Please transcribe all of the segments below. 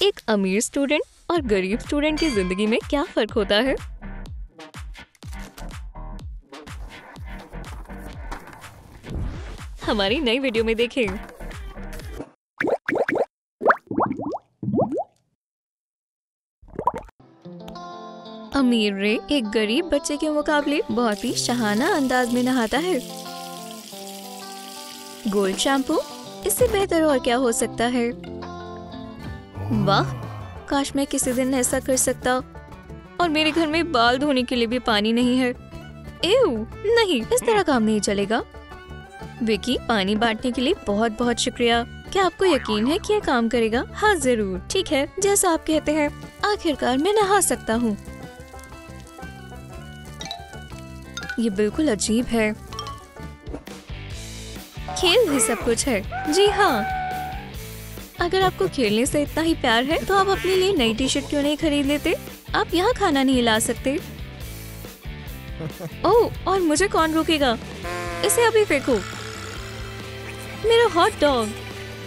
एक अमीर स्टूडेंट और गरीब स्टूडेंट की जिंदगी में क्या फर्क होता है? हमारी नई वीडियो में देखें। अमीर रे एक गरीब बच्चे के मुकाबले बहुत ही शहाना अंदाज में नहाता है। गोल्ड शैम्पू, इससे बेहतर और क्या हो सकता है? वाह, काश मैं किसी दिन ऐसा कर सकता। और मेरे घर में बाल धोने के लिए भी पानी नहीं है। एव, नहीं, इस तरह काम नहीं चलेगा। विकी, पानी बांटने के लिए बहुत बहुत शुक्रिया। क्या आपको यकीन है कि ये काम करेगा? हाँ जरूर, ठीक है, जैसा आप कहते हैं। आखिरकार मैं नहा सकता हूँ। ये बिल्कुल अजीब है। खेल ही सब कुछ है। जी हाँ, अगर आपको खेलने से इतना ही प्यार है तो आप अपने लिए नई टी शर्ट क्यों नहीं खरीद लेते? आप यहाँ खाना नहीं ला सकते। ओह, और मुझे कौन रोकेगा? इसे अभी फेंको। मेरा हॉट डॉग।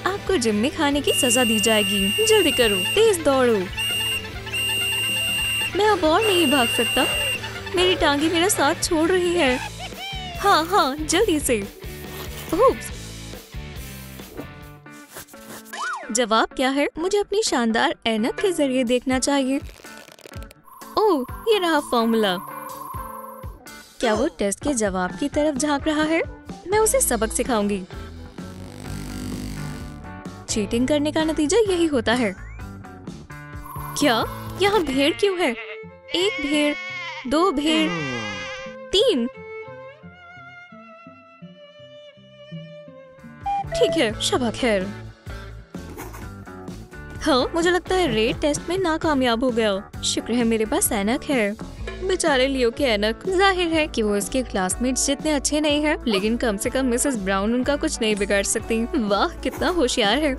आपको जिम में खाने की सजा दी जाएगी। जल्दी करो, तेज दौड़ो। मैं अब और नहीं भाग सकता। मेरी टांगे मेरा साथ छोड़ रही है। हाँ, जल्दी से। उप्स। जवाब क्या है? मुझे अपनी शानदार ऐनक के जरिए देखना चाहिए। ओह, ये रहा फॉर्मूला। क्या वो टेस्ट के जवाब की तरफ झांक रहा है? मैं उसे सबक सिखाऊंगी। चीटिंग करने का नतीजा यही होता है। क्या यहाँ भेड़ क्यों है? एक भेड़, दो भेड़, तीन। ठीक है, शबा खैर। हाँ, मुझे लगता है रे टेस्ट में नाकामयाब हो गया। शुक्र है मेरे पास ऐनक है। बेचारे लियो के ऐनक। जाहिर है कि वो उसके क्लासमेट्स जितने अच्छे नहीं हैं, लेकिन कम से कम मिसेस ब्राउन उनका कुछ नहीं बिगाड़ सकती। वाह, कितना होशियार है।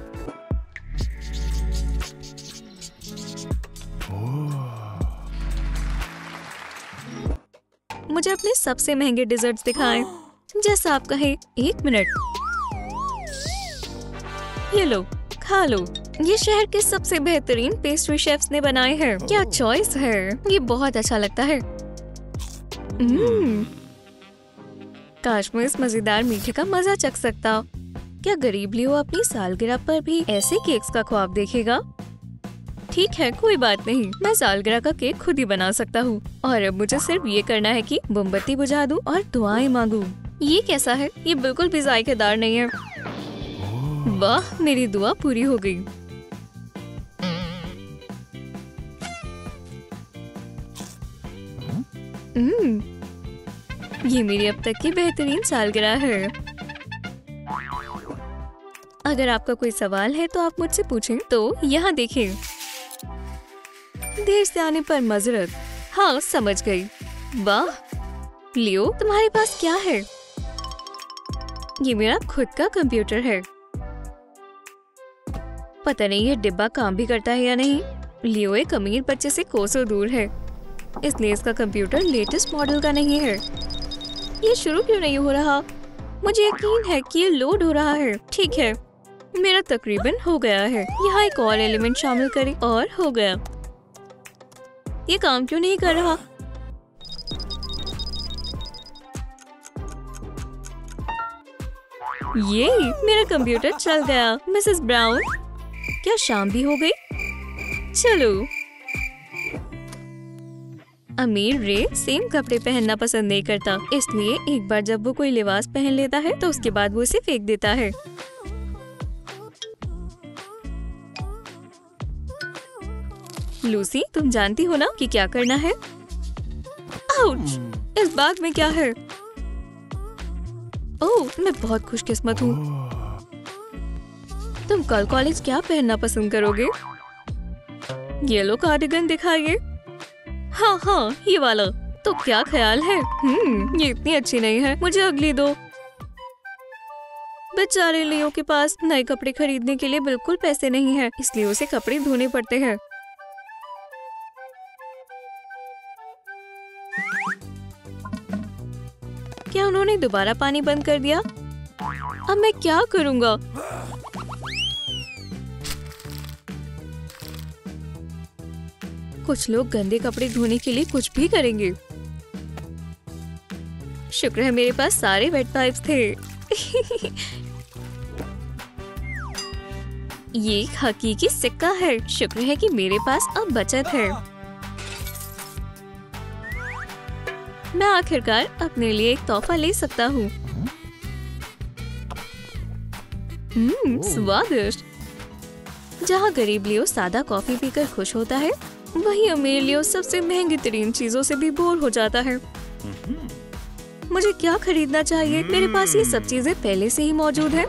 मुझे अपने सबसे महंगे डिजर्ट्स दिखाएं। जैसा आप कहे। एक मिनट, ये लो, खा लो। ये शहर के सबसे बेहतरीन पेस्ट्री शेफ्स ने बनाए हैं। क्या चॉइस है। ये बहुत अच्छा लगता है। काश मैं इस मजेदार मीठे का मजा चख सकता। क्या गरीब लियो अपनी सालगिरह पर भी ऐसे केक्स का ख्वाब देखेगा? ठीक है, कोई बात नहीं, मैं सालगिरह का केक खुद ही बना सकता हूँ। और अब मुझे सिर्फ ये करना है कि मोमबत्ती बुझा दूं और दुआएं मांगूं। ये कैसा है? ये बिल्कुल भी जायकेदार नहीं है। वाह, मेरी दुआ पूरी हो गई। ये मेरी अब तक की बेहतरीन सालगिरह है। अगर आपका कोई सवाल है तो आप मुझसे पूछें। तो यहाँ देखें। देर से आने पर मजरत। हाँ, समझ गई। वाह लियो, तुम्हारे पास क्या है? ये मेरा खुद का कंप्यूटर है। पता नहीं ये डिब्बा काम भी करता है या नहीं। लियो एक अमीर बच्चे से कोसों दूर है, इसलिए इसका कंप्यूटर लेटेस्ट मॉडल का नहीं है। ये शुरू क्यों नहीं हो रहा? मुझे यकीन है कि ये लोड हो रहा है। ठीक है, मेरा तकरीबन हो गया है। यहाँ एक और एलिमेंट शामिल करें और हो गया। ये काम क्यों नहीं कर रहा? ये मेरा कंप्यूटर चल गया। मिसेस ब्राउन, क्या शाम भी हो गई? चलो। अमीर रे सेम कपड़े पहनना पसंद नहीं करता, इसलिए एक बार जब वो कोई लिबास पहन लेता है तो उसके बाद वो इसे फेंक देता है। लूसी, तुम जानती हो ना कि क्या करना है? आउच! इस बैग में क्या है? ओह, मैं बहुत खुशकिस्मत हूँ। तुम कल कॉलेज क्या पहनना पसंद करोगे? येलो कार्डिगन दिखाइए। हाँ, ये वाला। तो क्या ख्याल है? ये इतनी अच्छी नहीं है, मुझे अगली दो। बेचारे लियो के पास नए कपड़े खरीदने के लिए बिल्कुल पैसे नहीं है, इसलिए उसे कपड़े धोने पड़ते हैं। क्या उन्होंने दोबारा पानी बंद कर दिया? अब मैं क्या करूँगा? कुछ लोग गंदे कपड़े धोने के लिए कुछ भी करेंगे। शुक्र है मेरे पास सारे वेट पाइप्स थे। ये एक हकीकी सिक्का है। शुक्र है कि मेरे पास अब बचत है। मैं आखिरकार अपने लिए एक तोहफा ले सकता हूँ। स्वादिष्ट। जहाँ गरीब लियो सादा कॉफी पीकर खुश होता है, वहीं अमीर लियो सबसे महंगी तरीन चीजों से भी बोर हो जाता है। मुझे क्या खरीदना चाहिए? मेरे पास ये सब चीजें पहले से ही मौजूद है।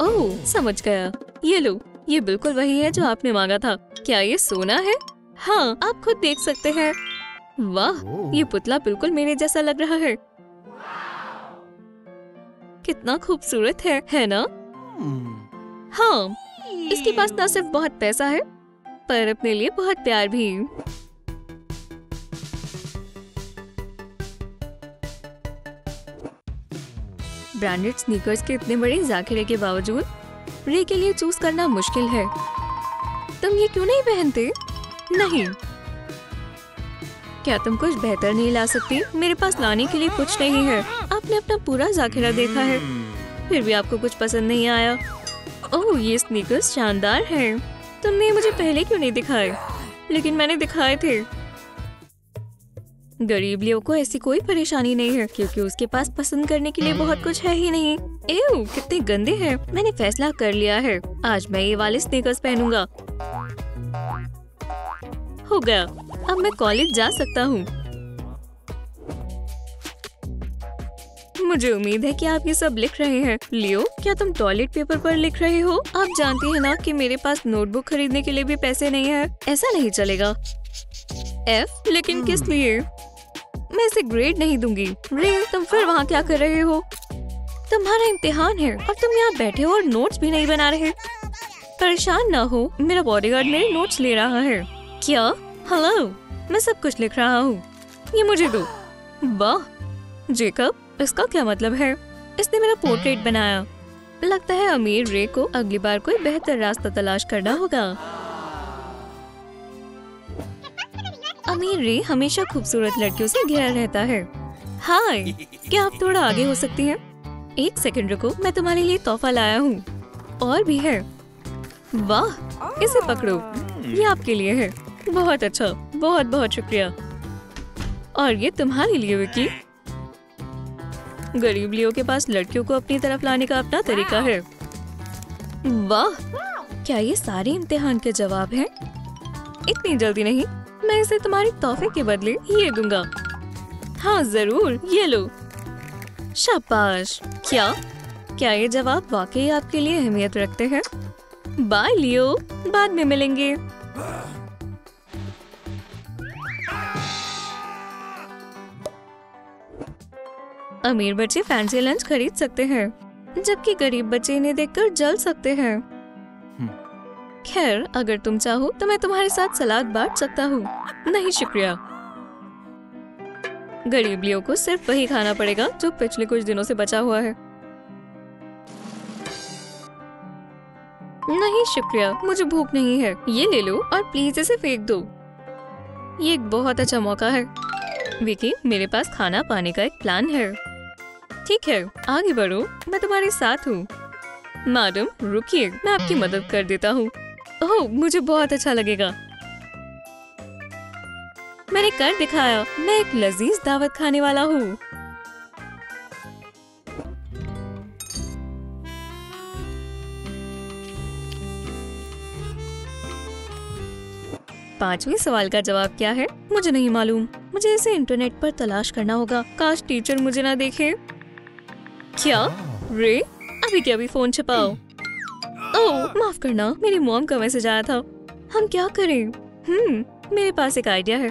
ओह, समझ गया। ये लो, ये बिल्कुल वही है जो आपने मांगा था। क्या ये सोना है? हाँ, आप खुद देख सकते हैं। वाह, ये पुतला बिल्कुल मेरे जैसा लग रहा है। कितना खूबसूरत है ना? हाँ, इसके पास न सिर्फ बहुत पैसा है, पर अपने लिए बहुत प्यार भी। ब्रांडेड स्नीकर्स के इतने बड़े ज़ाखिरे के बावजूद रे के लिए चूज करना मुश्किल है। तुम ये क्यों नहीं पहनते? नहीं। क्या तुम कुछ बेहतर नहीं ला सकती? मेरे पास लाने के लिए कुछ नहीं है। आपने अपना पूरा ज़ाखिरा देखा है, फिर भी आपको कुछ पसंद नहीं आया। ओह, ये स्नीकर्स शानदार हैं। तुमने मुझे पहले क्यों नहीं दिखाए? लेकिन मैंने दिखाए थे। गरीब लियो को ऐसी कोई परेशानी नहीं है, क्योंकि उसके पास पसंद करने के लिए बहुत कुछ है ही नहीं। एव, कितने गंदे हैं। मैंने फैसला कर लिया है, आज मैं ये वाले स्नीकर्स पहनूंगा। हो गया, अब मैं कॉलेज जा सकता हूँ। मुझे उम्मीद है कि आप ये सब लिख रहे हैं। लियो, क्या तुम टॉयलेट पेपर पर लिख रहे हो? आप जानती हैं ना कि मेरे पास नोटबुक खरीदने के लिए भी पैसे नहीं है। ऐसा नहीं चलेगा। F, लेकिन किस लिए? मैं इसे ग्रेड नहीं दूंगी। रे, तुम फिर वहाँ क्या कर रहे हो? तुम्हारा इम्तिहान है और तुम यहाँ बैठे हो और नोट्स भी नहीं बना रहे। परेशान ना हो, मेरा बॉडीगार्ड मेरे नोट्स ले रहा है। क्या? हेलो, मैं सब कुछ लिख रहा हूँ। ये मुझे दो। वाह, जेकब, इसका क्या मतलब है? इसने मेरा पोर्ट्रेट बनाया। लगता है अमीर रे को अगली बार कोई बेहतर रास्ता तलाश करना होगा। अमीर रे हमेशा खूबसूरत लड़कियों से घिरा रहता है। हाय, क्या आप थोड़ा आगे हो सकती हैं? एक सेकंड रुको, मैं तुम्हारे लिए तोहफा लाया हूँ। और भी है। वाह, इसे पकड़ो, ये आपके लिए है। बहुत अच्छा, बहुत बहुत शुक्रिया। और ये तुम्हारे लिए विकी। गरीब लियो के पास लड़कियों को अपनी तरफ लाने का अपना तरीका है। वाह, क्या ये सारे इम्तिहान के जवाब हैं? इतनी जल्दी नहीं, मैं इसे तुम्हारे तोहफे के बदले ये दूंगा। हाँ जरूर, ये लो। शाबाश। क्या ये जवाब वाकई आपके लिए अहमियत रखते हैं? बाय लियो, बाद में मिलेंगे। अमीर बच्चे फैंसी लंच खरीद सकते हैं, जबकि गरीब बच्चे इन्हें देखकर जल सकते हैं। खैर, अगर तुम चाहो तो मैं तुम्हारे साथ सलाद बांट सकता हूँ। नहीं शुक्रिया। गरीब लियो को सिर्फ वही खाना पड़ेगा जो पिछले कुछ दिनों से बचा हुआ है। नहीं शुक्रिया, मुझे भूख नहीं है। ये ले लो और प्लीज इसे फेंक दो। ये एक बहुत अच्छा मौका है। विकी, मेरे पास खाना पाने का एक प्लान है। ठीक है, आगे बढ़ो, मैं तुम्हारे साथ हूँ। मैडम रुकिए, मैं आपकी मदद कर देता हूँ। ओह, मुझे बहुत अच्छा लगेगा। मैंने कर दिखाया, मैं एक लजीज दावत खाने वाला हूँ। पांचवें सवाल का जवाब क्या है? मुझे नहीं मालूम। मुझे इसे इंटरनेट पर तलाश करना होगा। काश टीचर मुझे ना देखे। क्या? रे, अभी क्या भी फोन छिपाओ। ओह, माफ करना, मेरी मॉम का मैसेज आया था। हम क्या करें? मेरे पास एक आइडिया है।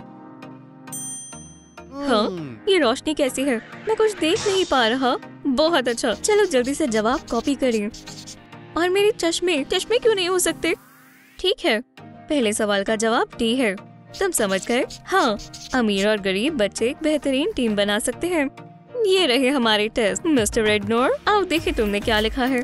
हाँ, ये रोशनी कैसी है? मैं कुछ देख नहीं पा रहा। बहुत अच्छा, चलो जल्दी से जवाब कॉपी करें। और मेरे चश्मे क्यों नहीं हो सकते? ठीक है, पहले सवाल का जवाब डी है। तुम समझ गए? हाँ, अमीर और गरीब बच्चे एक बेहतरीन टीम बना सकते हैं। ये रहे हमारे टेस्ट। मिस्टर रेडनोर, आओ देखें तुमने क्या लिखा है।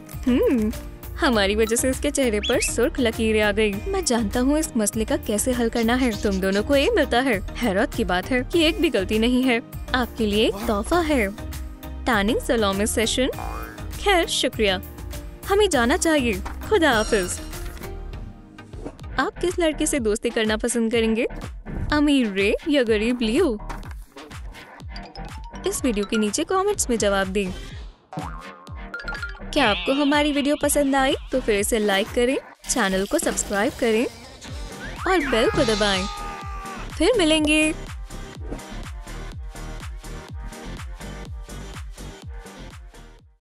हमारी वजह से इसके चेहरे पर सुर्ख लकीरें आ गई। मैं जानता हूँ इस मसले का कैसे हल करना है। तुम दोनों को ये मिलता है। हैरत की बात है कि एक भी गलती नहीं है। आपके लिए एक तोहफा है, टैनिंग सैलून सेशन। खैर शुक्रिया, हमें जाना चाहिए। खुदा हाफिज। आप किस लड़के से दोस्ती करना पसंद करेंगे, अमीर रे या गरीब लियो? इस वीडियो के नीचे कमेंट्स में जवाब दें। क्या आपको हमारी वीडियो पसंद आई तो फिर इसे लाइक करें, चैनल को सब्सक्राइब करें और बेल को दबाएं। फिर मिलेंगे।